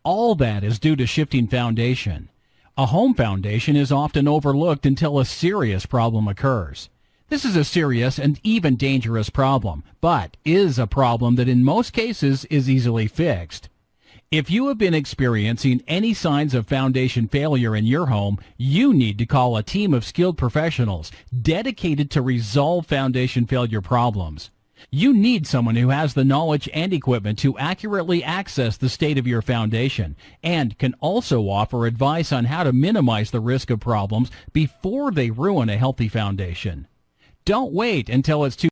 all that is due to shifting foundation. A home foundation is often overlooked until a serious problem occurs. This is a serious and even dangerous problem, but is a problem that in most cases is easily fixed. If you have been experiencing any signs of foundation failure in your home, you need to call a team of skilled professionals dedicated to resolve foundation failure problems. You need someone who has the knowledge and equipment to accurately access the state of your foundation and can also offer advice on how to minimize the risk of problems before they ruin a healthy foundation. Don't wait until it's too